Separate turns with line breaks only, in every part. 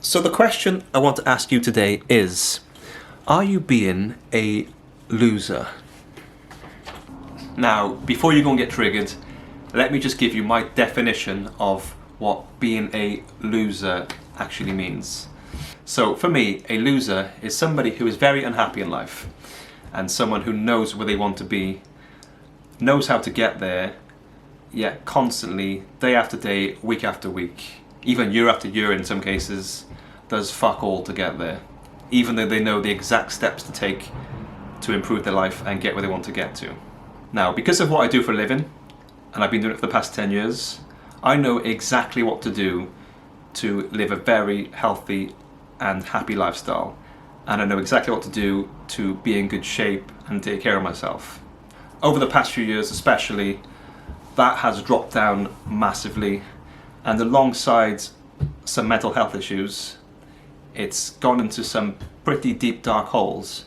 So the question I want to ask you today is, are you being a loser? Now, before you go and get triggered, let me just give you my definition of what being a loser actually means. So for me, a loser is somebody who is very unhappy in life and someone who knows where they want to be, knows how to get there, yet constantly, day after day, week after week, even year after year in some cases, does fuck all to get there, even though they know the exact steps to take to improve their life and get where they want to get to. Now, because of what I do for a living, and I've been doing it for the past 10 years, I know exactly what to do to live a very healthy and happy lifestyle. And I know exactly what to do to be in good shape and take care of myself. Over the past few years especially, that has dropped down massively, and alongside some mental health issues, it's gone into some pretty deep dark holes.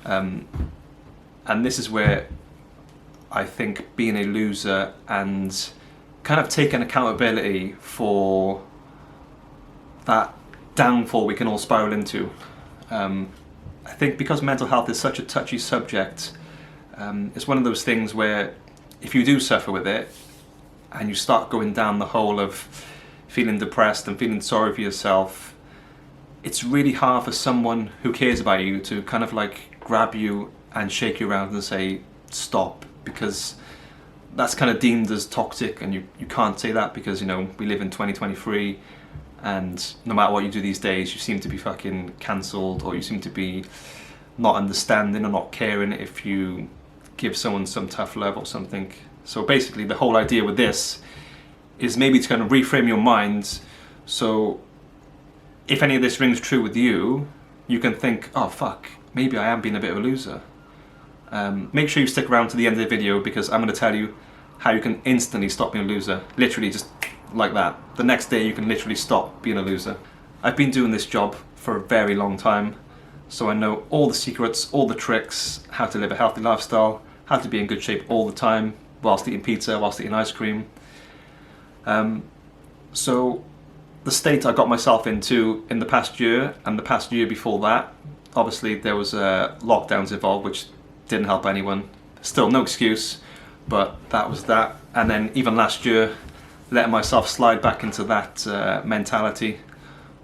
And this is where I think being a loser and kind of taking accountability for that downfall we can all spiral into. I think because mental health is such a touchy subject, it's one of those things where if you do suffer with it and you start going down the hole of feeling depressed and feeling sorry for yourself, it's really hard for someone who cares about you to kind of like grab you and shake you around and say stop, because that's kind of deemed as toxic, and you can't say that because, you know, we live in 2023 and no matter what you do these days, you seem to be fucking cancelled, or you seem to be not understanding or not caring if you give someone some tough love or something. So basically the whole idea with this is maybe to kind of reframe your mind, so if any of this rings true with you, you can think, oh fuck, maybe I am being a bit of a loser. Make sure you stick around to the end of the video, because I'm going to tell you how you can instantly stop being a loser. Literally just like that. The next day you can literally stop being a loser. I've been doing this job for a very long time, so I know all the secrets, all the tricks, how to live a healthy lifestyle, how to be in good shape all the time, whilst eating pizza, whilst eating ice cream. So the state I got myself into in the past year and the past year before that, obviously there was lockdowns involved, which didn't help anyone. Still no excuse, but that was that. And then even last year, letting myself slide back into that mentality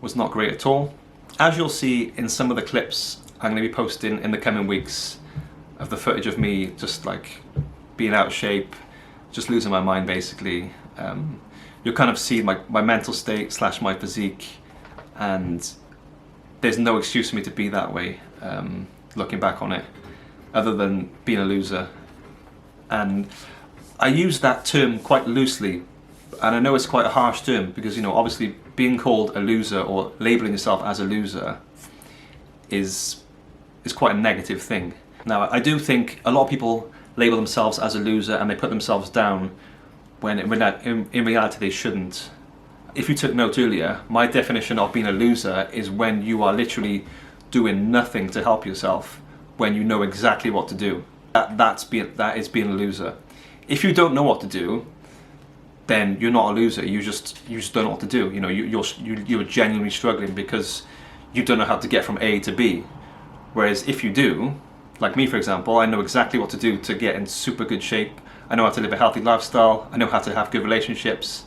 was not great at all. As you'll see in some of the clips I'm going to be posting in the coming weeks of the footage of me just like being out of shape, just losing my mind basically, you'll kind of see my mental state / my physique, and there's no excuse for me to be that way, looking back on it, other than being a loser. And I use that term quite loosely, and I know it's quite a harsh term because, you know, obviously being called a loser or labelling yourself as a loser is quite a negative thing. Now, I do think a lot of people label themselves as a loser and they put themselves down when in reality they shouldn't. If you took note earlier, my definition of being a loser is when you are literally doing nothing to help yourself, when you know exactly what to do. That is being a loser. If you don't know what to do, then you're not a loser. You just don't know what to do. You know, you're genuinely struggling because you don't know how to get from A to B. Whereas if you do, like me for example, I know exactly what to do to get in super good shape. I know how to live a healthy lifestyle. I know how to have good relationships.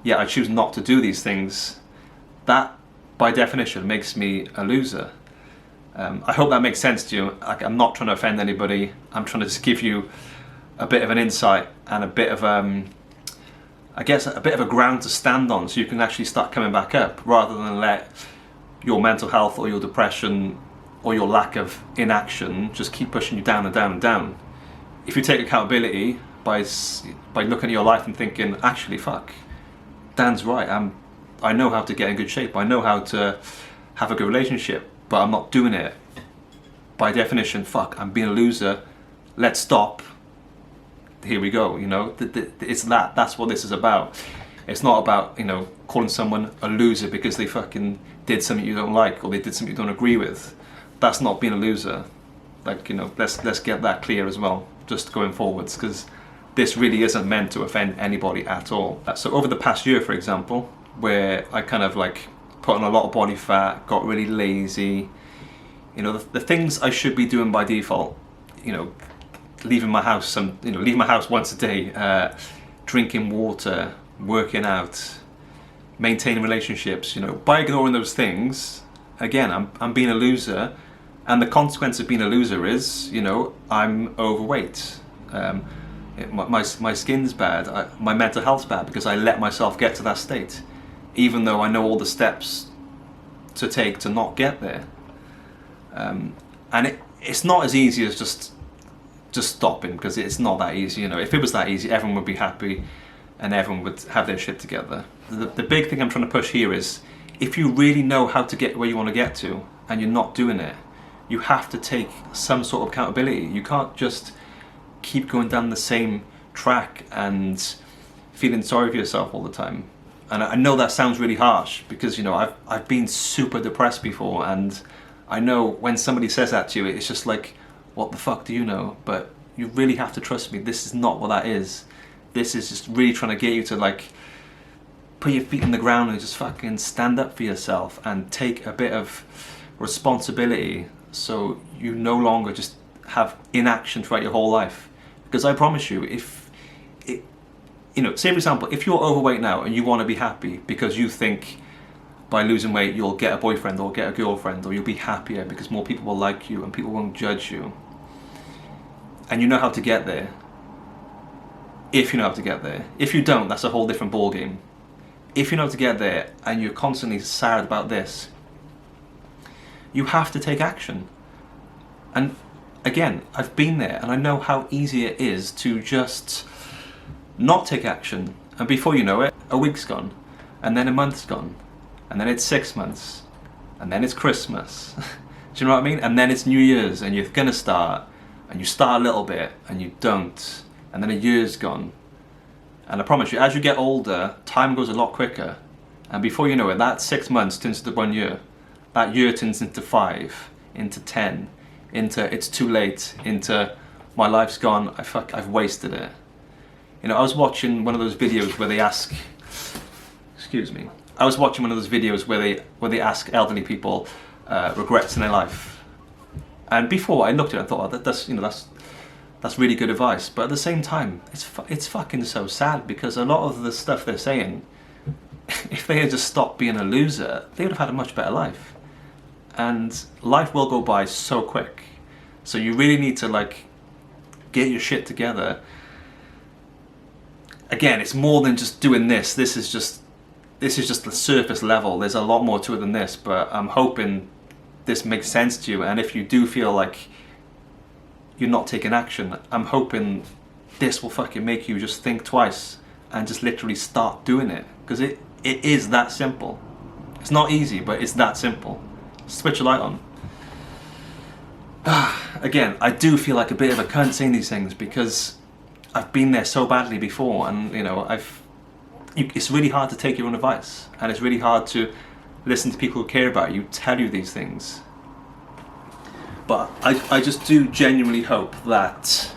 Yet I choose not to do these things. That, by definition, makes me a loser. I hope that makes sense to you. Like, I'm not trying to offend anybody. I'm trying to just give you a bit of an insight and a bit of, I guess, a bit of a ground to stand on, so you can actually start coming back up, rather than let your mental health or your depression or your lack of inaction just keep pushing you down and down and down. If you take accountability by looking at your life and thinking, actually, fuck, Dan's right, I know how to get in good shape, I know how to have a good relationship, but I'm not doing it. By definition, fuck, I'm being a loser, let's stop, here we go, you know. It's that's what this is about. It's not about, you know, calling someone a loser because they fucking did something you don't like or they did something you don't agree with. That's not being a loser. Like, you know, let's get that clear as well, just going forwards, because this really isn't meant to offend anybody at all. So over the past year, for example, where I kind of like put on a lot of body fat, got really lazy. You know, the things I should be doing by default, you know, leaving my house leaving my house once a day, drinking water, working out, maintaining relationships, you know, by ignoring those things, again, I'm being a loser, and the consequence of being a loser is, you know, I'm overweight. My skin's bad, my mental health's bad because I let myself get to that state, even though I know all the steps to take to not get there. And it's not as easy as just stopping, because it's not that easy. You know, if it was that easy, everyone would be happy and everyone would have their shit together. The big thing I'm trying to push here is, if you really know how to get where you want to get to and you're not doing it, you have to take some sort of accountability. You can't just keep going down the same track and feeling sorry for yourself all the time. And I know that sounds really harsh, because, you know, I've been super depressed before, and I know when somebody says that to you, it's just like, what the fuck do you know? But you really have to trust me, this is not what that is. This is just really trying to get you to, like, put your feet in the ground and just fucking stand up for yourself and take a bit of responsibility, so you no longer just have inaction throughout your whole life. Because I promise you, you know, say for example, if you're overweight now and you want to be happy because you think by losing weight you'll get a boyfriend or get a girlfriend, or you'll be happier because more people will like you and people won't judge you, and you know how to get there, if you know how to get there. If you don't, that's a whole different ball game. If you know how to get there and you're constantly sad about this, you have to take action. And again, I've been there and I know how easy it is to just not take action, and before you know it, a week's gone, and then a month's gone, and then it's 6 months, and then it's Christmas. Do you know what I mean? And then it's New Year's, and you're gonna start, and you start a little bit, and you don't, and then a year's gone. And I promise you, as you get older, time goes a lot quicker, and before you know it, that 6 months turns into 1 year, that year turns into 5, into 10, into it's too late, into my life's gone, I've wasted it. You know, I was watching one of those videos where they ask, excuse me, I was watching one of those videos where they ask elderly people regrets in their life. And before I looked at it, I thought, oh, that's really good advice. But at the same time, it's fucking so sad, because a lot of the stuff they're saying, if they had just stopped being a loser, they would have had a much better life. And life will go by so quick. So you really need to, like, get your shit together. Again, it's more than just doing this. This is just the surface level. There's a lot more to it than this, but I'm hoping this makes sense to you. And if you do feel like you're not taking action, I'm hoping this will fucking make you just think twice and just literally start doing it. Because it is that simple. It's not easy, but it's that simple. Switch a light on. Again, I do feel like a bit of a cunt saying these things, because I've been there so badly before, and you know, it's really hard to take your own advice, and it's really hard to listen to people who care about you tell you these things. But I just do genuinely hope that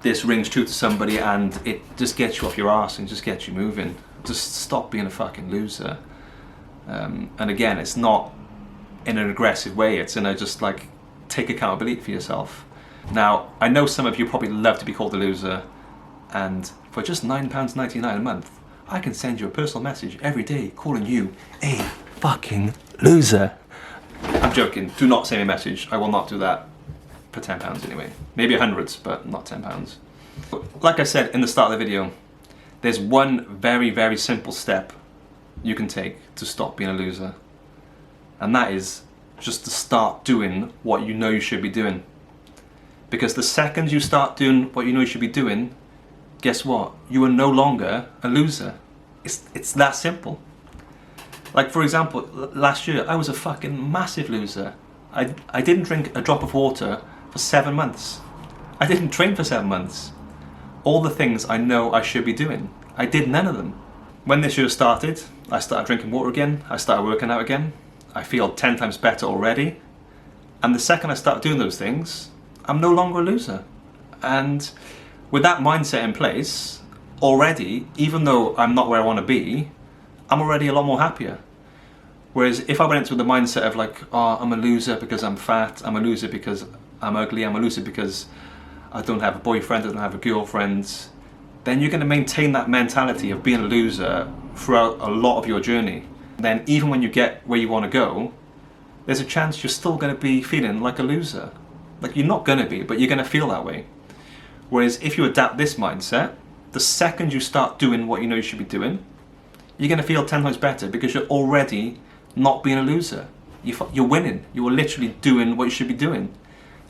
this rings true to somebody, and it just gets you off your arse and just gets you moving. Just stop being a fucking loser. And again, it's not in an aggressive way, it's in a just like, take accountability for yourself. Now, I know some of you probably love to be called a loser, and for just £9.99 a month, I can send you a personal message every day calling you a fucking loser. I'm joking, do not send me a message, I will not do that for £10 anyway. Maybe hundreds, but not £10. Like I said in the start of the video, there's one very, very simple step you can take to stop being a loser. And that is just to start doing what you know you should be doing. Because the second you start doing what you know you should be doing, guess what? You are no longer a loser. It's that simple. Like, for example, last year I was a fucking massive loser. I didn't drink a drop of water for 7 months. I didn't drink for 7 months. All the things I know I should be doing, I did none of them. When this year started, I started drinking water again, I started working out again. I feel 10 times better already. And the second I start doing those things, I'm no longer a loser. And with that mindset in place, already, even though I'm not where I want to be, I'm already a lot more happier. Whereas if I went into the mindset of like, oh, I'm a loser because I'm fat, I'm a loser because I'm ugly, I'm a loser because I don't have a boyfriend, I don't have a girlfriend, then you're going to maintain that mentality of being a loser throughout a lot of your journey. Then even when you get where you want to go, there's a chance you're still going to be feeling like a loser. Like, you're not going to be, but you're going to feel that way. Whereas if you adapt this mindset, the second you start doing what you know you should be doing, you're going to feel 10 times better because you're already not being a loser. You're winning. You're literally doing what you should be doing.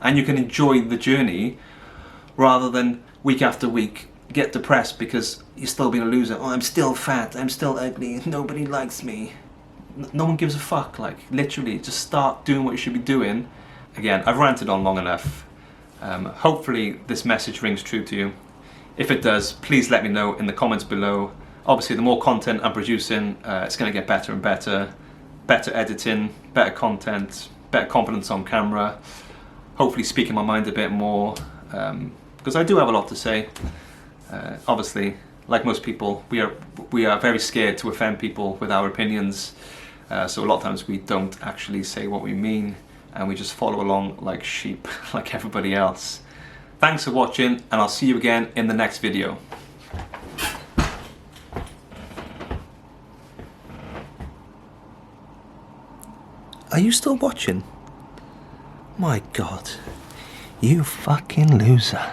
And you can enjoy the journey rather than week after week get depressed because you're still being a loser. Oh, I'm still fat, I'm still ugly, nobody likes me. No one gives a fuck. Like, literally, just start doing what you should be doing. Again, I've ranted on long enough. Hopefully this message rings true to you. If it does, please let me know in the comments below. Obviously, the more content I'm producing, it's going to get better and better. Better editing, better content, better confidence on camera. Hopefully speaking my mind a bit more, because I do have a lot to say. Obviously, like most people, we are very scared to offend people with our opinions. So a lot of times we don't actually say what we mean, and we just follow along like sheep, like everybody else. Thanks for watching, and I'll see you again in the next video. Are you still watching? My God, you fucking loser.